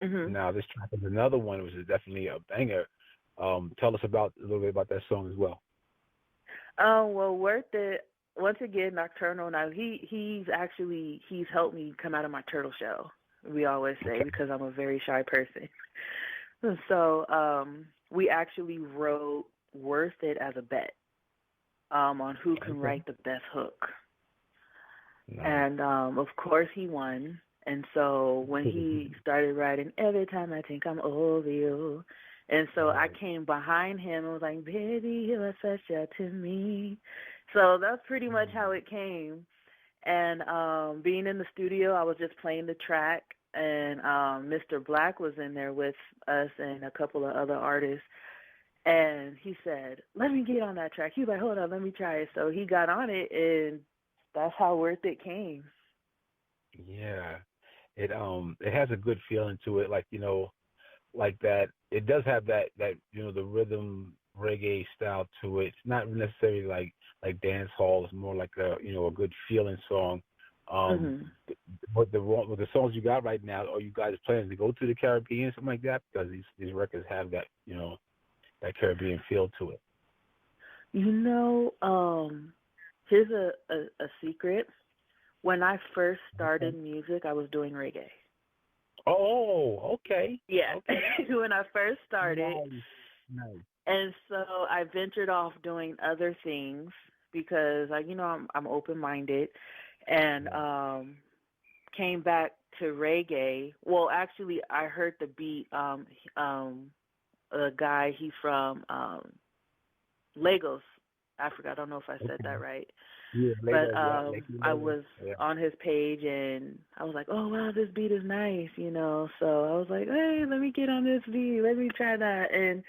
Mhm. Now this track is another one, which is definitely a banger. Tell us about a little bit about that song as well. Oh well, worth it. Once again, Nocturnal. Now he's helped me come out of my turtle shell. We always say Okay. because I'm a very shy person. So we actually wrote "Worth It" as a bet on who can Okay. write the best hook, Nice. and of course he won. And so when he started writing, every time I think I'm over you, and so I Right. came behind him and was like, baby, you are special to me. So that's pretty much how it came. And being in the studio, I was just playing the track, and Mr. Black was in there with us and a couple of other artists. And he said, "Let me get on that track." He was like, "Hold on, let me try it." So he got on it, and that's how Worth It came. Yeah. It has a good feeling to it, like like that. It does have that the rhythm reggae style to it. It's not necessarily like dance hall. It's more like a good feeling song. Um, Mhm. with the songs you got right now, are you guys planning to go to the Caribbean, something like that? Because these records have that Caribbean feel to it. You know, here's a secret. When I first Okay. started music, I was doing reggae. Oh, okay, Yeah, okay. when I first started, Nice, nice. and so I ventured off doing other things because I'm open minded, and Yeah. came back to reggae. Well, actually, I heard the beat. A guy he's from Lagos, Africa. I don't know if I said Okay. that right, Yeah, but Lagos. Yeah, like I Lagos. was Yeah. on his page and I was like, oh wow, this beat is nice. So I was like, hey, let me get on this beat, let me try that. And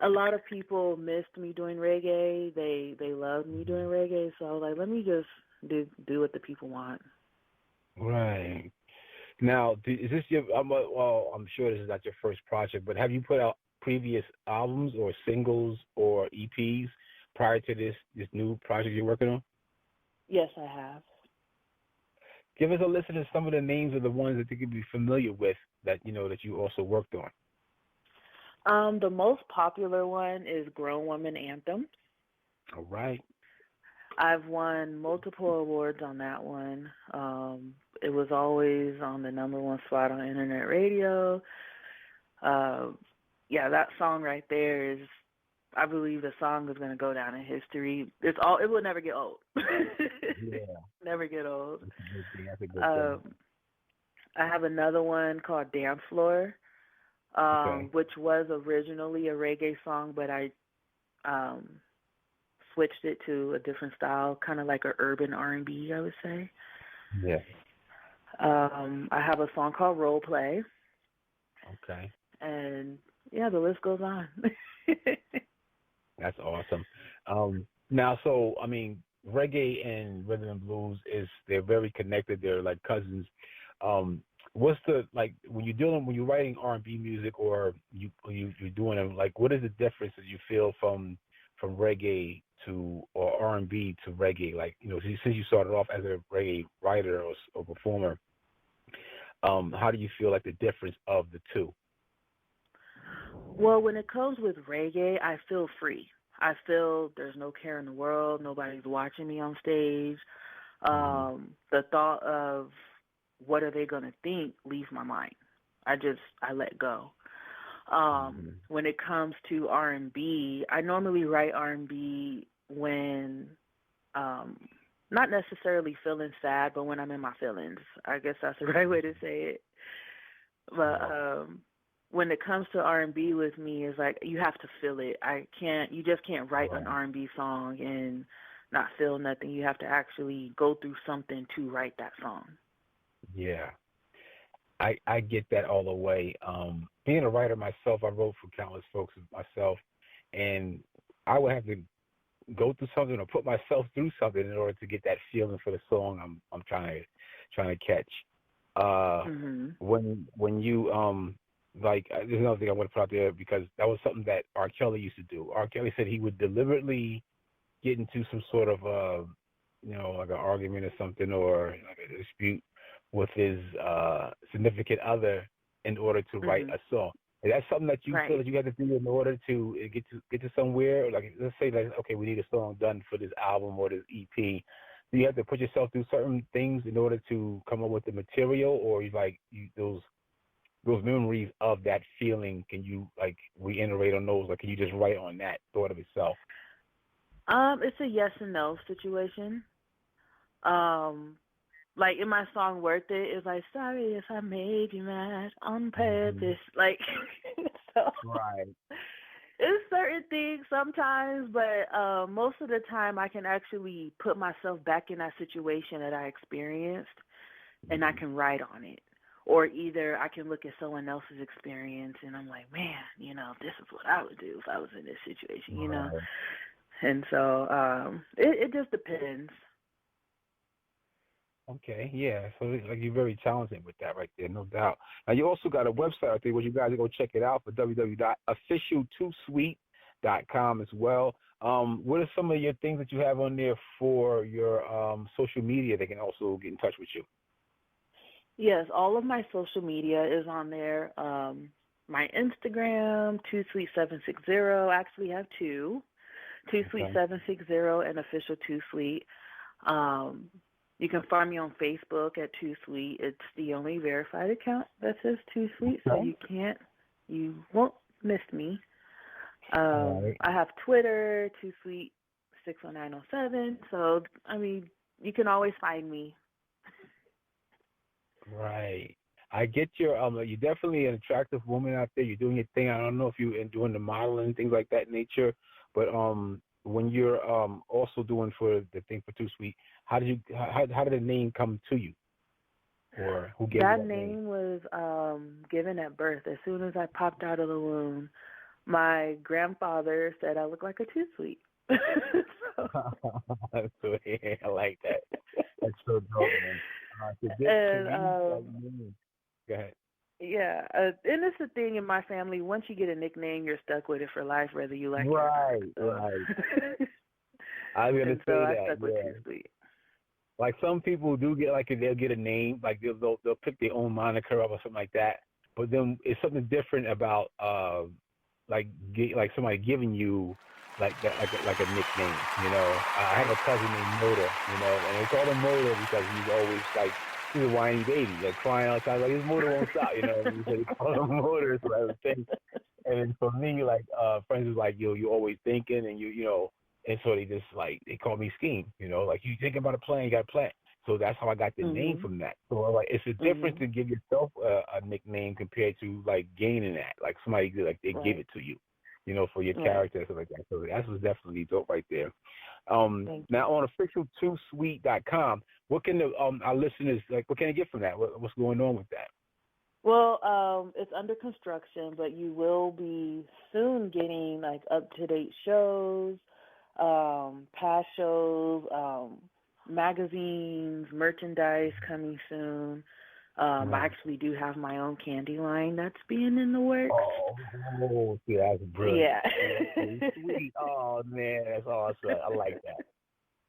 a lot of people missed me doing reggae. They loved me doing reggae, so I was like, let me just do what the people want. Right. Now, is this your? Well, I'm sure this is not your first project, but have you put out previous albums or singles or EPs prior to this new project you're working on? Yes, I have. Give us a list of some of the names of the ones that you could be familiar with that you also worked on. The most popular one is Grown Woman Anthem. All right. I've won multiple awards on that one. It was always on the number one spot on internet radio. Uh, yeah, that song right there is. I believe the song is going to go down in history. It will never get old. Yeah, Never get old. that's a good thing. That's a good thing. Um, I have another one called Dance Floor, Okay. which was originally a reggae song, but I um, switched it to a different style, kind of like a urban R&B, I would say. Yeah. I have a song called Role Play, Okay. and yeah, the list goes on. That's awesome. Now, so I mean, reggae and rhythm and blues they're very connected. They're like cousins. Um, what's the like when you're writing R&B music or you're doing them, like what is the difference that you feel from reggae to or R&B to reggae? Like since you started off as a reggae writer or performer, how do you feel like the difference of the two? Well, when it comes with reggae, I feel free. I feel there's no care in the world. Nobody's watching me on stage. Hmm. The thought of what are they gonna think leaves my mind. I let go. Hmm. When it comes to R&B, I normally write R&B when um, not necessarily feeling sad, but when I'm in my feelings. I guess that's the right way to say it. But Yeah. when it comes to R&B with me, it's like you have to feel it. You just can't write an Right. R&B song and not feel nothing. You have to actually go through something to write that song. Yeah. I get that all the way. Being a writer myself, I wrote for countless folks myself, and I would have to go through something or put myself through something in order to get that feeling for the song I'm trying to catch. Uh, Mhm. when you there's another thing I want to put out there because that was something that R. Kelly used to do. R. Kelly said he would deliberately get into some sort of like an argument or something or like a dispute with his significant other in order to write a song. Is that something that you feel that you have to do in order to get to somewhere? Like, let's say that, okay, we need a song done for this album or this EP. Do you have to put yourself through certain things in order to come up with the material, or those memories of that feeling? Can you like reiterate on those, or can you just write on that thought of itself? It's a yes and no situation. Like in my song "Worth It," it's like, sorry if I made you mad on purpose. Like, so right. It's certain things sometimes, but most of the time I can actually put myself back in that situation that I experienced, and I can write on it. Or either I can look at someone else's experience, and I'm like, man, this is what I would do if I was in this situation, And so it just depends. Okay, yeah. So like you're very talented with that right there, no doubt. Now you also got a website out there where you guys are go check it out for www.official2sweet.com as well. What are some of your things that you have on there for your social media? They can also get in touch with you. Yes, all of my social media is on there. My Instagram, 2sweet760. I actually have two, 2sweet760 and official 2sweet. You can find me on Facebook at 2sweet. It's the only verified account that says 2sweet, so you won't miss me. I have Twitter, 2sweet61907. So you can always find me. Right. I get you're definitely an attractive woman out there. You're doing your thing. I don't know if you're doing the modeling and things like that nature, but when you're also doing for the thing for 2sweet, how did the name come to you? Or who gave that you that name? Was given at birth. As soon as I popped out of the womb, my grandfather said I look like a 2sweet. So, yeah, I like that. That's so dope, man. Go ahead. Yeah, and it's a thing in my family. Once you get a nickname, you're stuck with it for life, whether you like it or not. Right. I was gonna say I that. stuck with 2sweet. Like some people do get they'll get a name, like they'll pick their own moniker up or something like that. But then it's something different about like somebody giving you like that like a nickname. I have a cousin named Motor, and they call him Motor because he's always he's a whiny baby, crying all the time, his motor won't stop, So they call him Motor, so I would think. And for me, friends is you're always thinking, and and so they just they call me Scheme, you thinking about a plan, you got a plan. So that's how I got the name from that. So it's a difference to give yourself a nickname compared to gaining that, somebody they give it to you, for your character and stuff like that. So that was definitely dope right there. Now on official2sweet.com, what can our listeners what can they get from that? What's going on with that? Well, it's under construction, but you will be soon getting up-to-date shows, past shows, magazines, merchandise coming soon. I actually do have my own candy line that's being in the works. Oh, see, that's brilliant. Yeah. Sweet. Oh, man, that's awesome. I like that.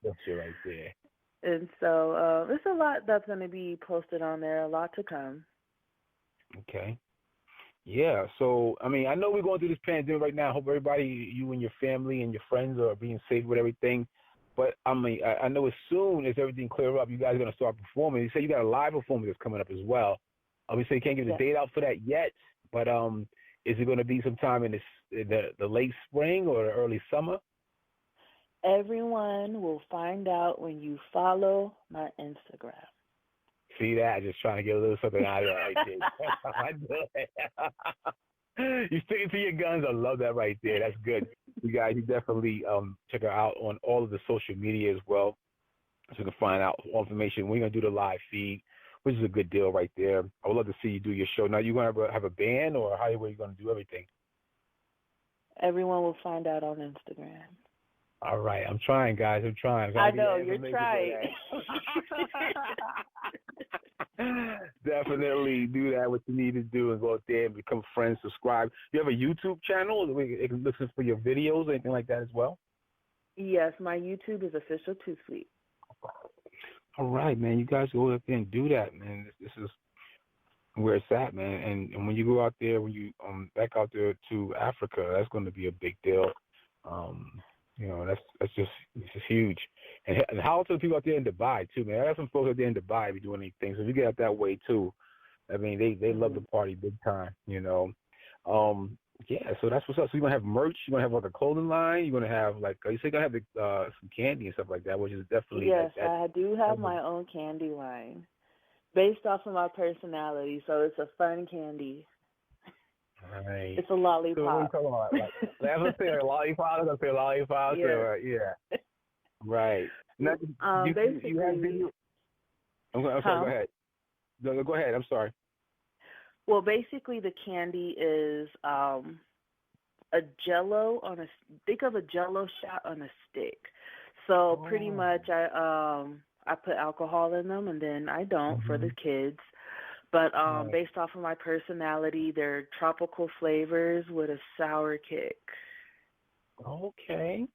That's it right there. And so there's a lot that's going to be posted on there, a lot to come. Okay. Yeah, so, I know we're going through this pandemic right now. I hope everybody, you and your family and your friends are being safe with everything. But, I know as soon as everything clears up, you guys are going to start performing. You say you got a live performance that's coming up as well. So you can't give the date out for that yet, but is it going to be sometime in the late spring or the early summer? Everyone will find out when you follow my Instagram. See that? Just trying to get a little something out of that right there. You sticking to your guns. I love that right there. That's good. You guys, you definitely check her out on all of the social media as well, so you can find out all information. We're going to do the live feed, which is a good deal right there. I would love to see you do your show. Now, you going to have a band, or how are you going to do everything? Everyone will find out on Instagram. All right. I'm trying, guys. I'm trying. I know. You're trying. Definitely do that, what you need to do, and go out there and become friends, subscribe. You have a YouTube channel where you can listen for your videos or anything like that as well? Yes, my YouTube is official 2sweet. All right, man. You guys go up there and do that, man. This is where it's at, man. And when you go out there, when you back out there to Africa, that's going to be a big deal. You know, that's just huge. And how to the people out there in Dubai too, man. I got some folks out there in Dubai be doing these things. So if you get out that way too, I mean, they love Mm-hmm. the party big time. You know, yeah. So that's what's up. So you're gonna have merch. You're gonna have like a clothing line. You're gonna have like you say, you're gonna have some candy and stuff like that, which is definitely Yes, like that. I do have my own candy line based off of my personality, so it's a fun candy. Right. It's a So what are you lollipop. talking about? Like I'm gonna say like lollipop. I'm gonna say lollipop. So Yes. yeah. Right. Now, you have Basically, video? I'm sorry. Go huh? ahead. No, go ahead. I'm sorry. Well, basically, the candy is a Jello on a think of a Jello shot on a stick. So pretty Oh. much, I put alcohol in them, and then I don't for the Mm-hmm. kids. But Right. based off of my personality, they're tropical flavors with a sour kick. Okay.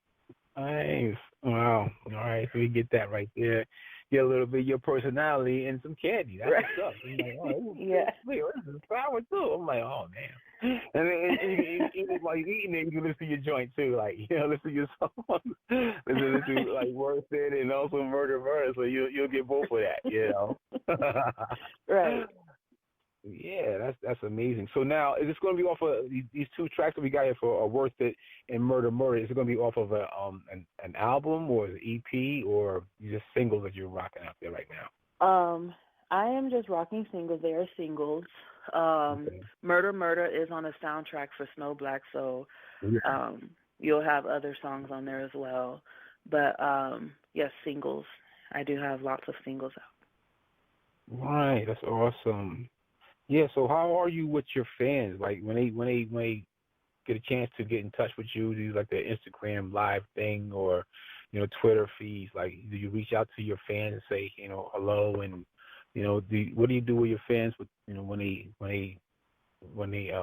Nice. Wow. All right. So you get that right there. Get a little bit of your personality and some candy. That's Right. what's up. I'm like, oh, Yeah. this is sour too. I'm like, oh man. And while you're eating it, you can listen to your joint too. Like, listen to your song, listen to like Worsted and also Murder. So you'll get both of that. Right. Yeah, that's amazing. So now, is this going to be off of these two tracks that we got here for Worth It and Murder? Is it going to be off of an album or an EP or just singles that you're rocking out there right now? I am just rocking singles. They are singles. Okay. Murder is on a soundtrack for Snow Black, so you'll have other songs on there as well. But yes, singles. I do have lots of singles out. Right, that's awesome. Yeah. So how are you with your fans? Like when they get a chance to get in touch with you, do you like the Instagram live thing or Twitter feeds? Like, do you reach out to your fans and say hello and what do you do with your fans with when they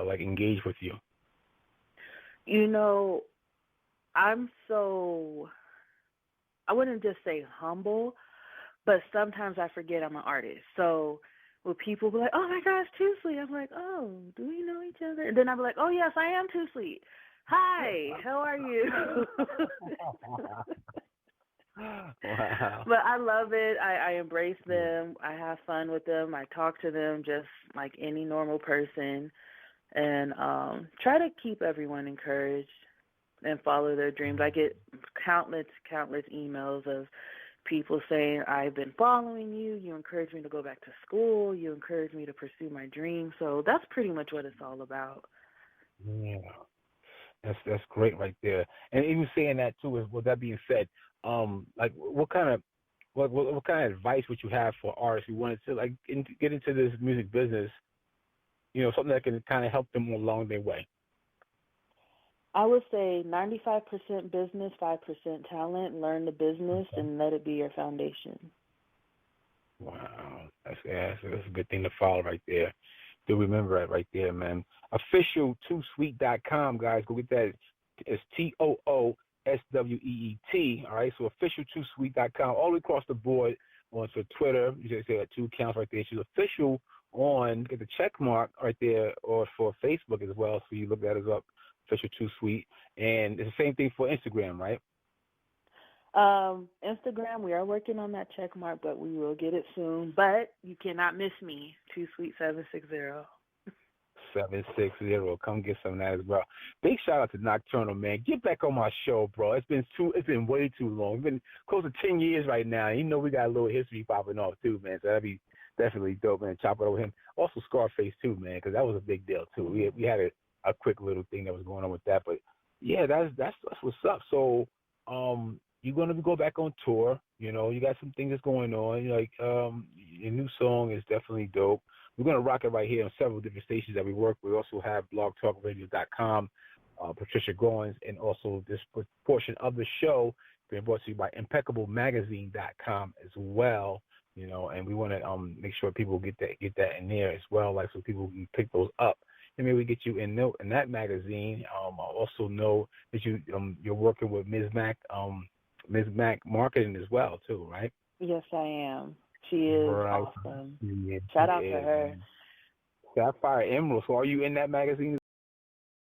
like engage with you? You know, I'm so I wouldn't just say humble, but sometimes I forget I'm an artist. So when people be like, "Oh my gosh, Too Sweet," I'm like, "Oh, do we know each other?" And then I'll be like, "Oh yes, I am Too Sweet. Hi, how are you?" Wow. But I love it. I embrace them. I have fun with them. I talk to them just like any normal person, and try to keep everyone encouraged and follow their dreams. I get countless emails of people saying, "I've been following you. You encourage me to go back to school. You encourage me to pursue my dreams." So that's pretty much what it's all about. Yeah. That's great right there. And even saying that too is with that being said, like what kind of advice would you have for artists who wanted to like get into this music business? Something that can kind of help them along their way. I would say 95% business, 5% talent. Learn the business Okay. and let it be your foundation. Wow, that's a good thing to follow right there. Do remember that right there, man. Official2sweet.com, guys. Go get that. It's TOOSWEET. All right, so official2sweet.com. All across the board on for Twitter. You just say two accounts right there. She's official on get the check mark right there, or for Facebook as well. So you look that as up, official two sweet, and it's the same thing for Instagram, right? Instagram, we are working on that check mark, but we will get it soon. But you cannot miss me, Too Sweet 760. 760. Come get some of that as well. Big shout out to Nocturnal, man. Get back on my show, bro. It's been way too long. It's been close to 10 years right now. You know we got a little history popping off too, man. So that'd be definitely dope, man. Chop it over him. Also Scarface too, man, because that was a big deal too. We had a quick little thing that was going on with that, but yeah, that's what's up. So you're gonna go back on tour. You got some things that's going on. Like your new song is definitely dope. We're going to rock it right here on several different stations that we work. We also have blogtalkradio.com, Patricia Goins, and also this portion of the show being brought to you by impeccablemagazine.com as well. And we want to make sure people get that in there as well, like so people can pick those up. And maybe we get you in that magazine. I also know that you're working with Ms. Mac Marketing as well too, right? Yes, I am. She is Right. awesome. Yeah, Shout out to her. man. Sapphire Emerald. So are you in that magazine